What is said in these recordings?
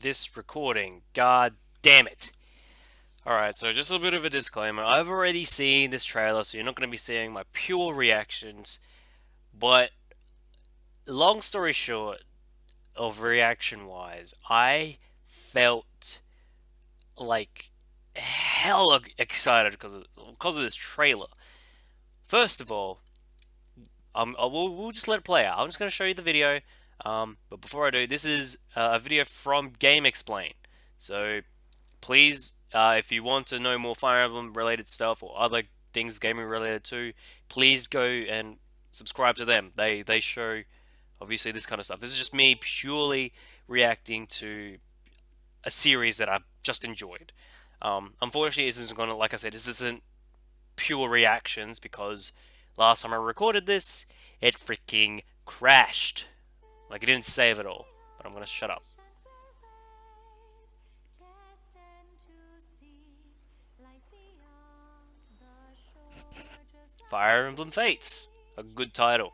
this recording. God damn it. Alright, so just a bit of a disclaimer. I've already seen this trailer, so you're not going to be seeing my pure reactions. But, long story short, of reaction wise, I felt like hella excited because of this trailer. First of all, we'll just let it play out. I'm just going to show you the video. But before I do, this is a video from Game Explain. So please, if you want to know more Fire Emblem related stuff or other things gaming related too, please go and subscribe to them. They show obviously this kind of stuff. This is just me purely reacting to a series that I've just enjoyed. Unfortunately, this isn't gonna, like I said, this isn't pure reactions because last time I recorded this, it freaking crashed. Like it didn't save at all. But I'm gonna shut up. Fire Emblem Fates, a good title.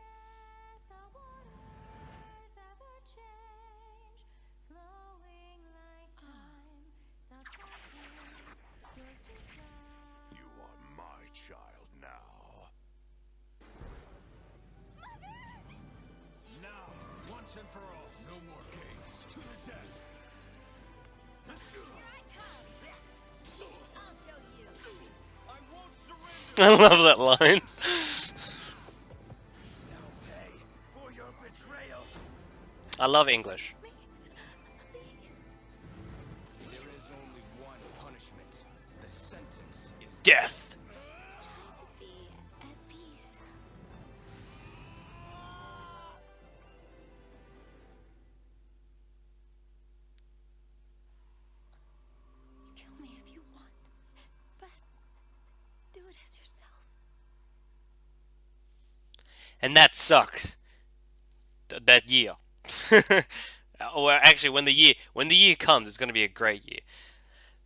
You are my child now. Now, once and for all, no more games. To the death. I won't surrender. I love that line. Now pay for your betrayal. I love English. There is only one punishment. The sentence is Death. Try to be at peace. Kill me if you want, but do it as yourself. And that sucks. That year. Or actually, when the year comes, it's going to be a great year.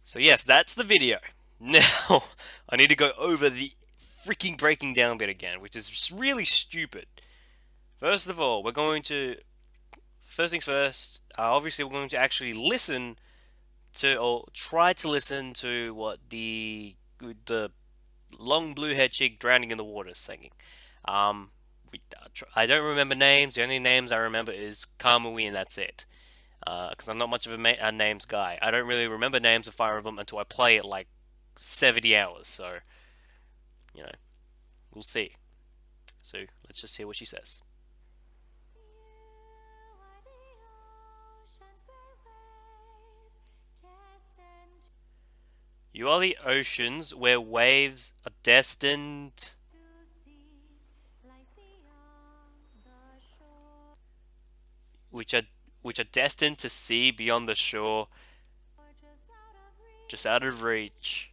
So yes, that's the video. Now I need to go over the freaking breaking down bit again, which is just really stupid. First of all, we're going to first things first. Obviously, we're going to actually listen to or try to listen to what the long blue haired chick drowning in the water is singing. Um, I don't remember names. The only names I remember is Kamui, and that's it. Because I'm not much of a names guy. I don't really remember names of Fire Emblem until I play it like 70 hours. So, you know, we'll see. So let's just hear what she says. You are the oceans where waves are destined. Which are destined to see beyond the shore, just out of reach.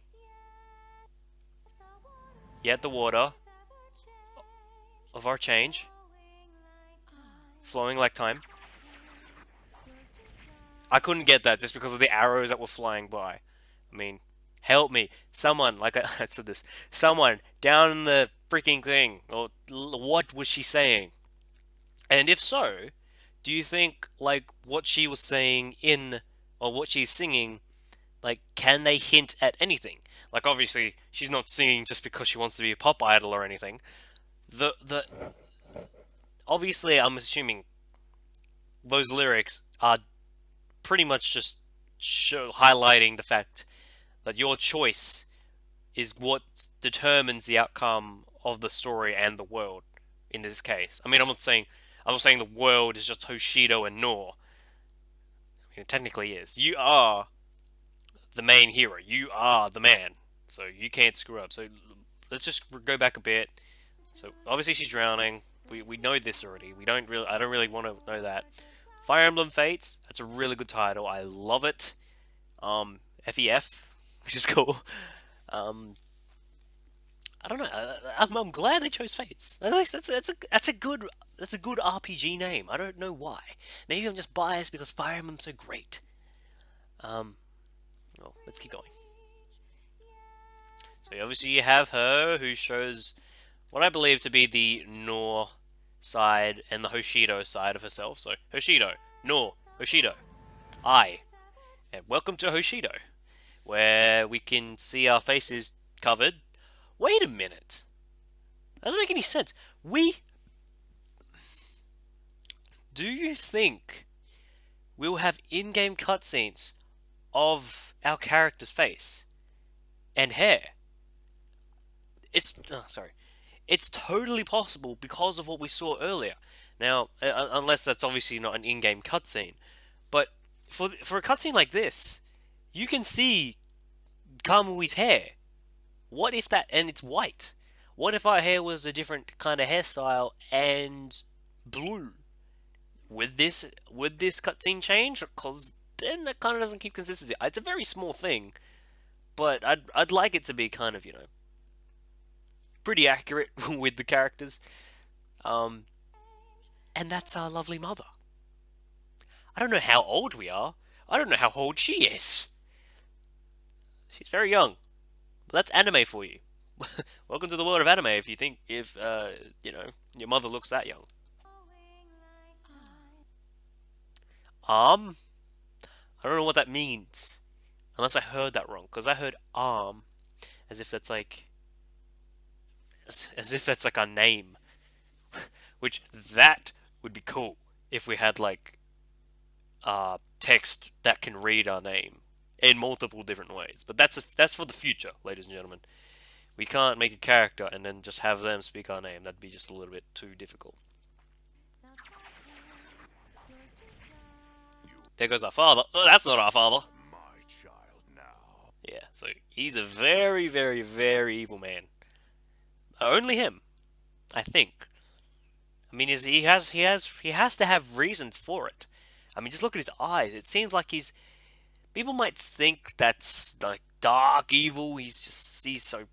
Yet the water of our change, flowing like time. I couldn't get that just because of the arrows that were flying by. I mean, help me. Someone, like I said this, someone down in the freaking thing, or what was she saying? And if so, do you think, like, what she was saying or what she's singing, like, can they hint at anything? Like, obviously, she's not singing just because she wants to be a pop idol or anything. Obviously, I'm assuming those lyrics are pretty much just highlighting the fact that your choice is what determines the outcome of the story and the world in this case. I mean, I'm not saying the world is just Hoshido and Nor. I mean, it technically is. You are the main hero. You are the man. So you can't screw up. So let's just go back a bit. So obviously she's drowning. We know this already. I don't really want to know that. Fire Emblem Fates. That's a really good title. I love it. FEF, which is cool. I don't know. I'm glad they chose Fates. At least that's a good RPG name. I don't know why. Maybe I'm just biased because Fire Emblem's so great. Well, let's keep going. So obviously you have her, who shows what I believe to be the Nor side and the Hoshido side of herself. So Hoshido, Nor, Hoshido, I. And welcome to Hoshido, where we can see our faces covered. Wait a minute. That doesn't make any sense. Do you think we'll have in-game cutscenes of our character's face and hair? Sorry. It's totally possible because of what we saw earlier. Now, unless that's obviously not an in-game cutscene, but for a cutscene like this, you can see Kamui's hair. What if that and it's white? What if our hair was a different kind of hairstyle and blue? Would this cutscene change? Because then that kind of doesn't keep consistency. It's a very small thing, but I'd like it to be kind of pretty accurate with the characters. Um, and that's our lovely mother. I don't know how old we are. I don't know how old she is. She's very young. But that's anime for you. Welcome to the world of anime. If you think if your mother looks that young. Um, I don't know what that means. Unless I heard that wrong, because I heard as if that's like as if that's like our name. Which that would be cool if we had like text that can read our name in multiple different ways. But that's for the future, ladies and gentlemen. We can't make a character and then just have them speak our name. That'd be just a little bit too difficult. There goes our father. Oh, that's not our father. My child now. Yeah, so he's a very, very, very evil man. Only him, I think. I mean, he has to have reasons for it. I mean, just look at his eyes. It seems like people might think that's like dark evil. He's so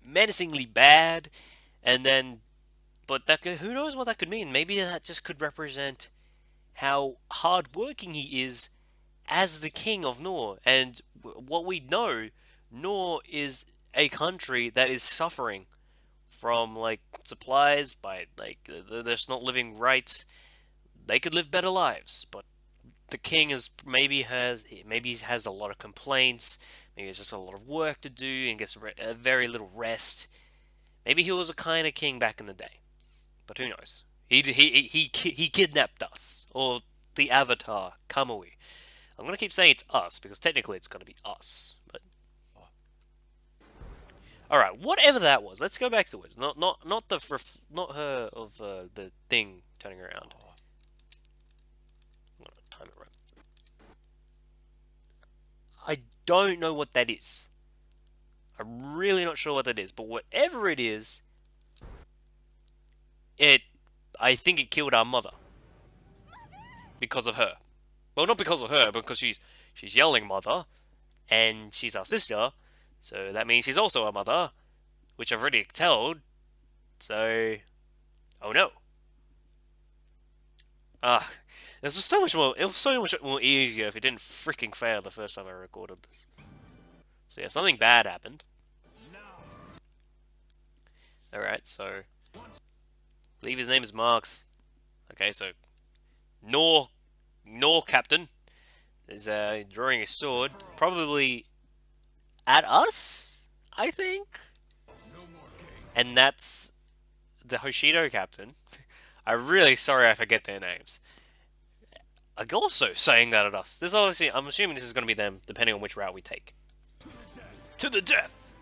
menacingly bad, and then, but who knows what that could mean? Maybe that just could represent how hardworking he is as the king of Nor. And what we know, Nor is a country that is suffering from like supplies by like they're just not living right. They could live better lives, but the king is maybe he has a lot of complaints. Maybe it's just a lot of work to do and gets very little rest. Maybe he was a kind of king back in the day, but who knows? He kidnapped us, or the Avatar Kamui. I'm gonna keep saying it's us because technically it's gonna be us. But all right, whatever that was, let's go back to it. Not her of the thing turning around. I'm gonna time it right. I don't know what that is. I'm really not sure what that is, but whatever it is, I think it killed our mother because of her. Well, not because of her, because she's yelling mother, and she's our sister, so that means she's also our mother, which I've already told. So, oh no. Ah, this was so much more. It was so much more easier if it didn't freaking fail the first time I recorded this. So yeah, something bad happened. All right, so I believe his name is Marks. Okay, so Nor Captain is drawing a sword, probably at us, I think. And that's the Hoshido Captain. I'm really sorry I forget their names. I'm also saying that at us. This obviously, I'm assuming this is going to be them, depending on which route we take. To the death!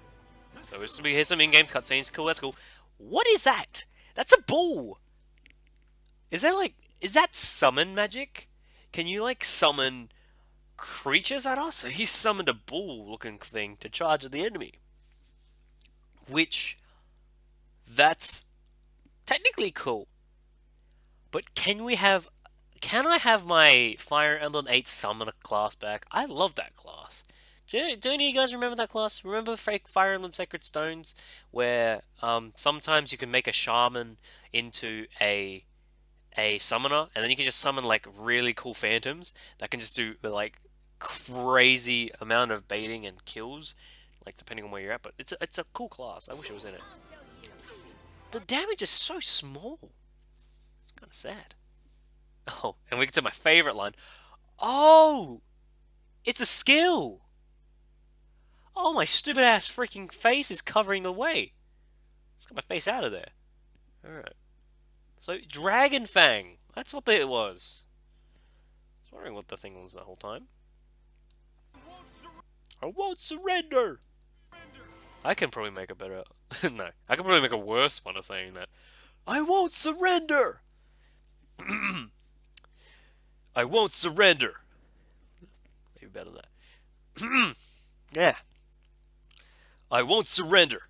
So we hear some in-game cutscenes. Cool, that's cool. What is that? That's a ball! Is that summon magic? Can you, like, summon creatures at us? So he summoned a bull-looking thing to charge at the enemy. That's technically cool. But can I have my Fire Emblem 8 Summoner class back? I love that class. Do any of you guys remember that class? Remember Fire Emblem Sacred Stones? Where, sometimes you can make a shaman into a summoner, and then you can just summon like really cool phantoms that can just do like crazy amount of baiting and kills, like depending on where you're at. But it's a cool class. I wish it was in it. The damage is so small. It's kind of sad. Oh, and we get to my favorite line. Oh, It's a skill! Oh, my stupid ass freaking face is covering the way. Let's get my face out of there. Alright. So, Dragon Fang. That's what it was. I was wondering what the thing was the whole time. I won't surrender! I can probably make a better... no. I can probably make a worse one of saying that. I won't surrender! I won't surrender! Maybe better than that. Yeah. I won't surrender.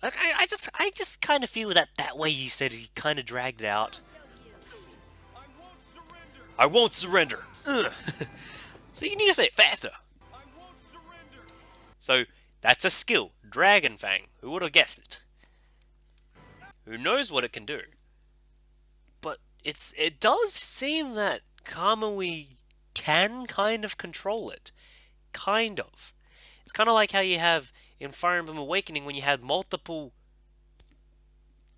I just kind of feel that way you said he kind of dragged it out. I won't surrender. Ugh. So you need to say it faster. So that's a skill, Dragon Fang. Who would have guessed it? Who knows what it can do? But it does seem that Kamui can kind of control it. Kind of. It's kind of like how you have in Fire Emblem Awakening when you had multiple...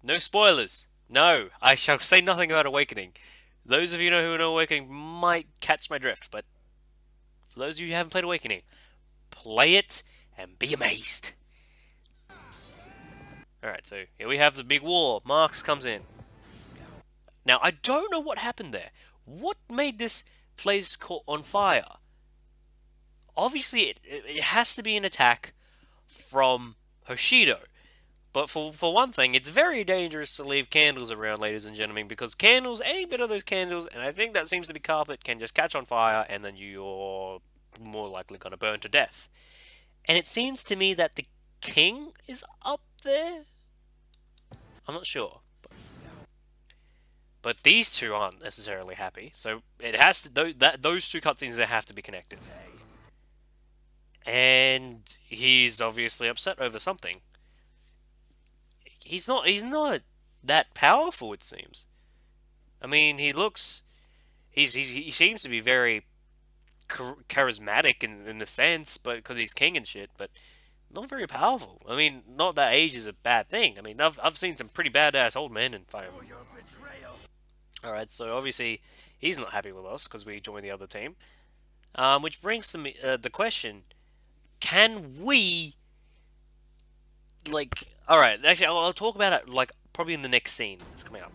No spoilers. No, I shall say nothing about Awakening. Those of you who know Awakening might catch my drift, but for those of you who haven't played Awakening, play it and be amazed. Alright, so here we have the big war. Marx comes in. Now, I don't know what happened there. What made this place caught on fire? Obviously, it has to be an attack from Hoshido. But for one thing, it's very dangerous to leave candles around, ladies and gentlemen, because candles, any bit of those candles, and I think that seems to be carpet, can just catch on fire, and then you're more likely going to burn to death. And it seems to me that the king is up there? I'm not sure. But these two aren't necessarily happy, so it has to, those two cutscenes, they have to be connected. And he's obviously upset over something. He's not that powerful, it seems. I mean, he seems to be very charismatic in the sense, but because he's king and shit, but not very powerful. I mean, not that age is a bad thing. I mean, I've seen some pretty badass old men in Fire Emblem. Alright, so obviously he's not happy with us because we joined the other team. Which brings to me the question, can we... Like, alright, actually, I'll talk about it, like, probably in the next scene that's coming up.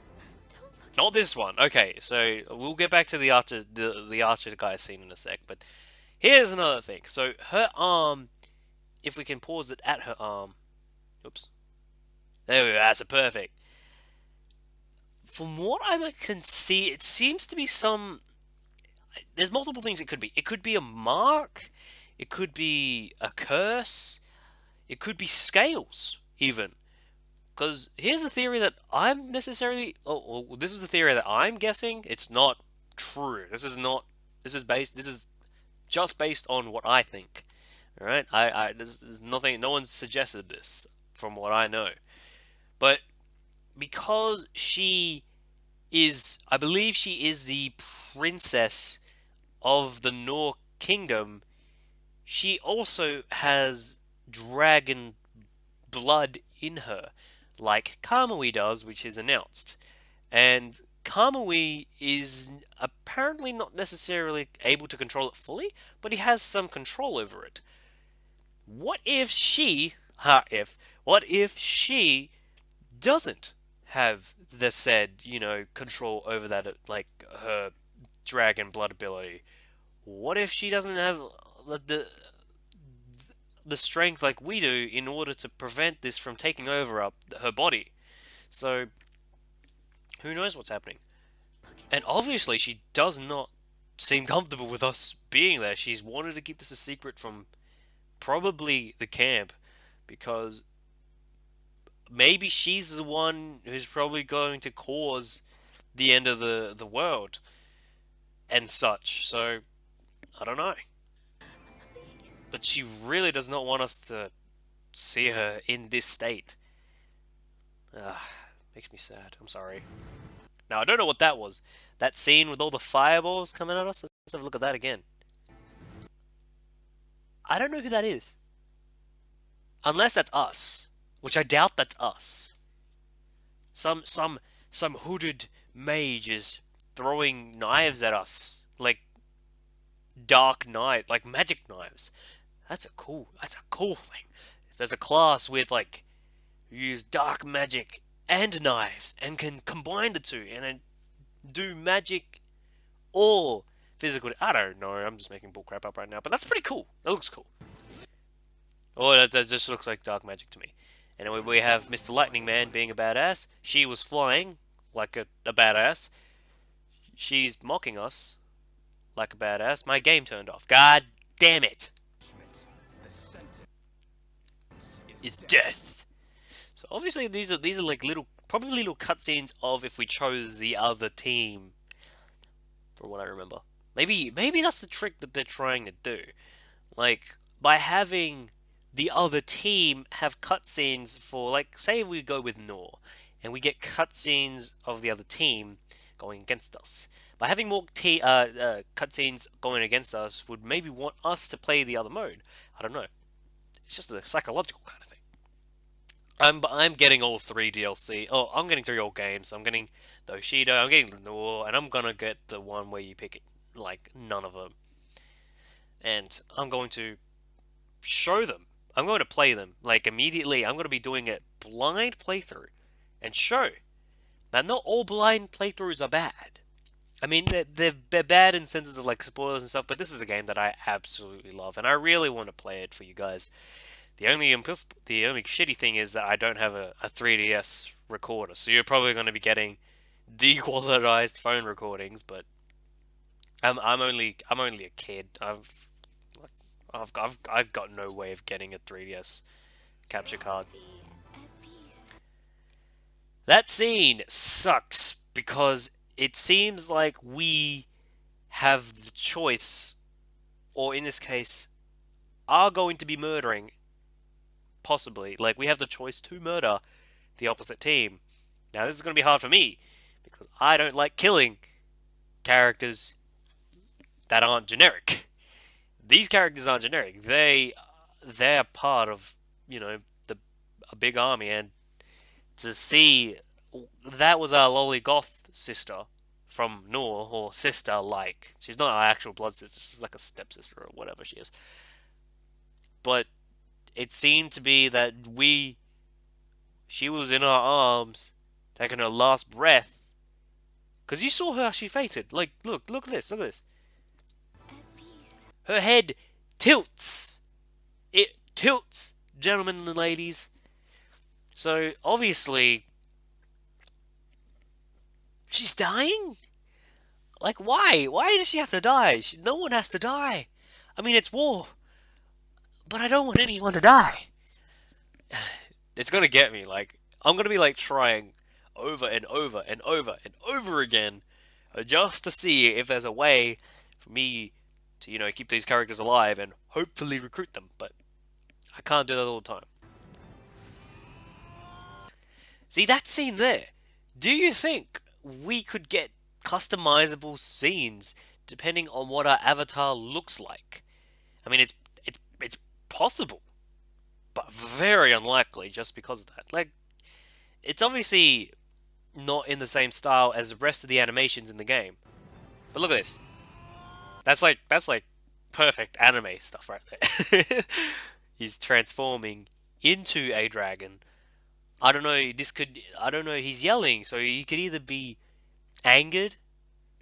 Not this one. Okay, so we'll get back to the Archer guy scene in a sec, but here's another thing. So, her arm, if we can pause it at her arm... Oops. There we go, that's perfect. From what I can see, it seems to be some... There's multiple things it could be. It could be a mark, it could be a curse, it could be scales, even. Because here's the theory that I'm necessarily... Oh, this is the theory that I'm guessing. It's not true. This is not... This is just based on what I think. Alright? This is nothing... No one's suggested this, from what I know. But because she is... I believe she is the princess of the Nor Kingdom, she also has dragon blood in her, like Kamui does, which is announced. And Kamui is apparently not necessarily able to control it fully, but he has some control over it. What if she, what if she doesn't have the said, control over that, like, her dragon blood ability? What if she doesn't have the strength like we do in order to prevent this from taking over her body? So, who knows what's happening? And obviously she does not seem comfortable with us being there. She's wanted to keep this a secret from probably the camp, because maybe she's the one who's probably going to cause the end of the world and such. So, I don't know. But she really does not want us to see her in this state. Makes me sad. I'm sorry. Now, I don't know what that was. That scene with all the fireballs coming at us? Let's have a look at that again. I don't know who that is. Unless that's us. Which I doubt that's us. Some hooded mage is throwing knives at us. Like, dark knife, like magic knives. That's a cool thing. If there's a class with like use dark magic and knives and can combine the two and then do magic or physical. I don't know. I'm just making bullcrap up right now, but that's pretty cool. That looks cool. Oh, that just looks like dark magic to me. Anyway, we have Mr. Lightning Man being a badass. She was flying like a badass. She's mocking us like a badass. My game turned off. God damn it! The sentence It's is death. death. So obviously these are like little, probably little cutscenes of if we chose the other team. From what I remember, maybe that's the trick that they're trying to do. Like by having the other team have cutscenes for, like, say we go with Nor, and we get cutscenes of the other team going against us. By having more cutscenes going against us would maybe want us to play the other mode. I don't know. It's just a psychological kind of thing. I'm getting all three DLC. Oh, I'm getting three old games. I'm getting the Oshido, I'm getting the Nor, and I'm gonna get the one where you pick it, like none of them. And I'm going to show them. I'm going to play them like immediately. I'm going to be doing a blind playthrough and show that not all blind playthroughs are bad. I mean, they're bad in senses of like spoilers and stuff, but this is a game that I absolutely love, and I really want to play it for you guys. The only shitty thing is that I don't have a 3DS recorder, so you're probably going to be getting dequalitized phone recordings. But I'm only a kid. I've got no way of getting a 3DS capture card. Be at peace. That scene sucks because it seems like we have the choice, or in this case, are going to be murdering, possibly. Like, we have the choice to murder the opposite team. Now, this is going to be hard for me because I don't like killing characters that aren't generic. These characters aren't generic. They're part of, the a big army, and to see that was our lolly goth sister from Noor, or sister like. She's not our actual blood sister, she's like a stepsister or whatever she is. But it seemed to be that she was in our arms, taking her last breath. Because you saw how she fainted. Like, look at this, look at this. At peace. Her head tilts. It tilts, gentlemen and ladies. So, obviously, she's dying? Like, why? Why does she have to die? No one has to die. I mean, it's war. But I don't want anyone to die. It's gonna get me. Like, I'm gonna be, like, trying over and over and over and over again just to see if there's a way for me to, keep these characters alive and hopefully recruit them. But I can't do that all the time. See, that scene there. Do you think we could get customizable scenes depending on what our avatar looks like? I mean, it's possible, but very unlikely just because of that. Like, it's obviously not in the same style as the rest of the animations in the game. But look at this. That's like perfect anime stuff right there. He's transforming into a dragon. I don't know, I don't know, he's yelling, so he could either be angered,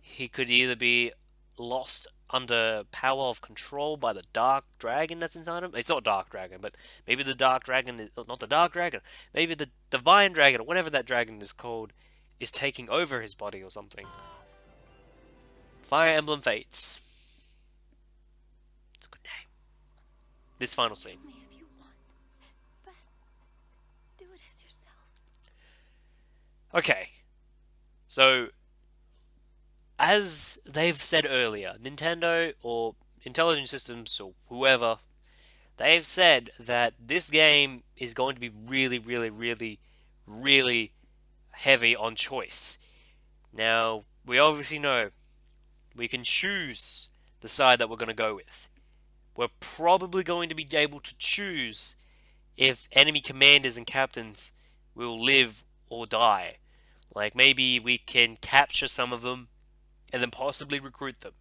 he could either be lost under power of control by the dark dragon that's inside him. It's not dark dragon, but maybe the dark dragon is not the dark dragon. Maybe the divine dragon, or whatever that dragon is called, is taking over his body or something. Fire Emblem Fates. It's a good name. This final scene. Kill me if you want, but do it as yourself. Okay, so as they've said earlier, Nintendo or Intelligent Systems or whoever, they've said that this game is going to be really, really, really, really heavy on choice. Now, we obviously know we can choose the side that we're going to go with. We're probably going to be able to choose if enemy commanders and captains will live or die. Like, maybe we can capture some of them and then possibly recruit them.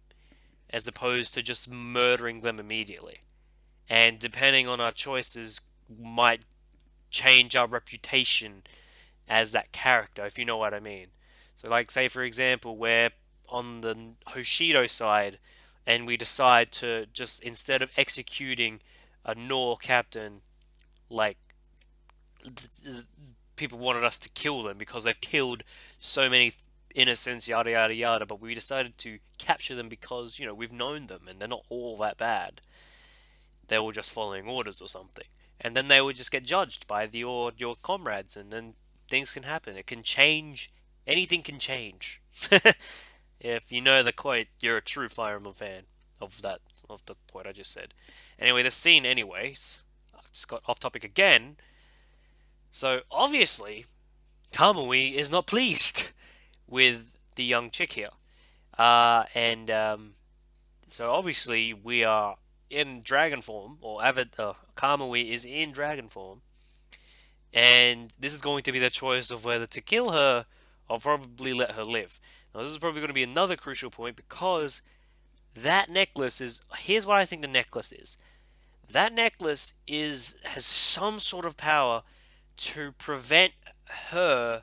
as opposed to just murdering them immediately. And depending on our choices, might change our reputation as that character, if you know what I mean. So, like, say for example, we're on the Hoshido side, and we decide to just instead of executing a Nor captain, like people wanted us to kill them because they've killed so many innocents, yada yada yada. But we decided to capture them because we've known them and they're not all that bad. They were just following orders or something, and then they would just get judged by your comrades, and then things can happen. It can change. Anything can change. If you know the quote, you're a true Fire Emblem fan of the quote I just said. Anyway, the scene, anyways. I've just got off topic again. So obviously, Kamui is not pleased with the young chick here, and so obviously we are in dragon form, or Kamui is in dragon form, and this is going to be the choice of whether to kill her or probably let her live. Now, this is probably going to be another crucial point because that necklace is. Here's what I think the necklace is. That necklace has some sort of power to prevent her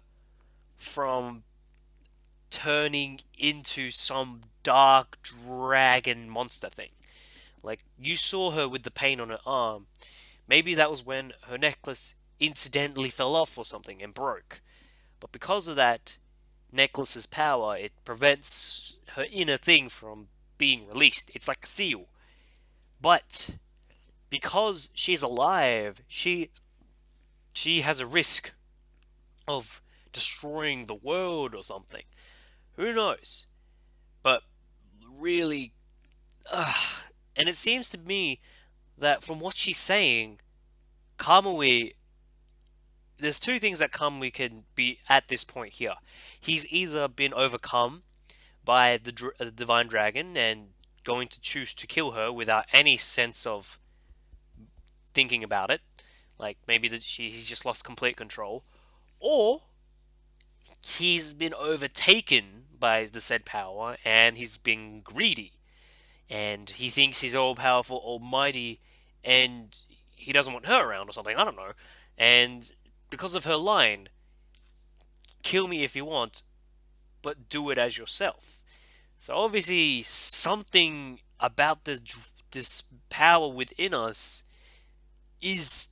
from turning into some dark dragon monster thing. Like, you saw her with the pain on her arm. Maybe that was when her necklace incidentally fell off or something and broke. But because of that necklace's power, it prevents her inner thing from being released. It's like a seal. But because she's alive, she has a risk of destroying the world or something. Who knows? But really, and it seems to me that from what she's saying, Kamui, there's two things that Kamui can be at this point here. He's either been overcome by the divine dragon and going to choose to kill her without any sense of thinking about it, like maybe he's just lost complete control, or he's been overtaken by the said power and he's been greedy and he thinks he's all powerful, almighty, and he doesn't want her around or something. I don't know. And because of her line, kill me if you want, but do it as yourself. So obviously, something about this power within us is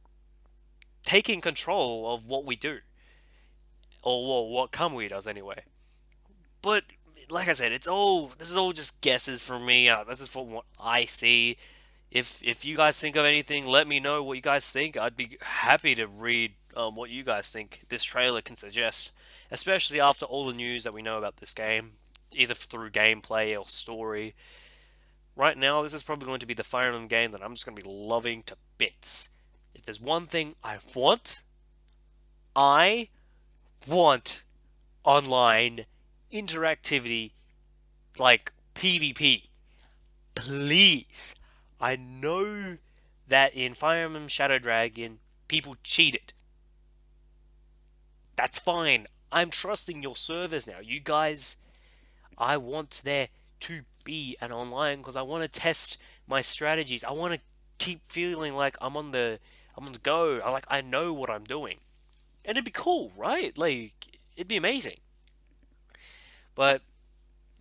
taking control of what we do, or what Kamui does anyway. But like I said, this is all just guesses from me. This is from what I see. If you guys think of anything, let me know what you guys think. I'd be happy to read what you guys think this trailer can suggest, especially after all the news that we know about this game, either through gameplay or story. Right now, this is probably going to be the Fire Emblem game that I'm just going to be loving to bits. If there's one thing I want online interactivity like PvP. Please. I know that in Fire Emblem Shadow Dragon, people cheated. That's fine. I'm trusting your servers now. You guys, I want there to be an online because I want to test my strategies. I want to keep feeling like I'm on the go. I know what I'm doing. And it'd be cool, right? Like, it'd be amazing. But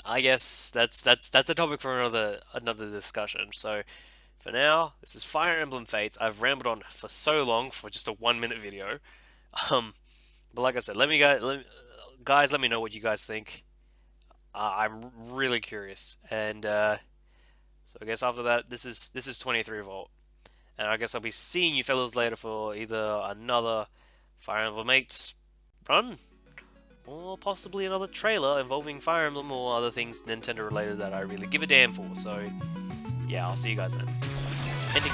I guess that's a topic for another discussion. So for now, this is Fire Emblem Fates. I've rambled on for so long for just a 1 minute video. Um, but like I said, guys, let me know what you guys think. I'm really curious, and so I guess after that, this is 23 Volt, and I guess I'll be seeing you fellas later for either another Fire Emblem Mates run, or possibly another trailer involving Fire Emblem or other things Nintendo related that I really give a damn for. So yeah, I'll see you guys then. Ending.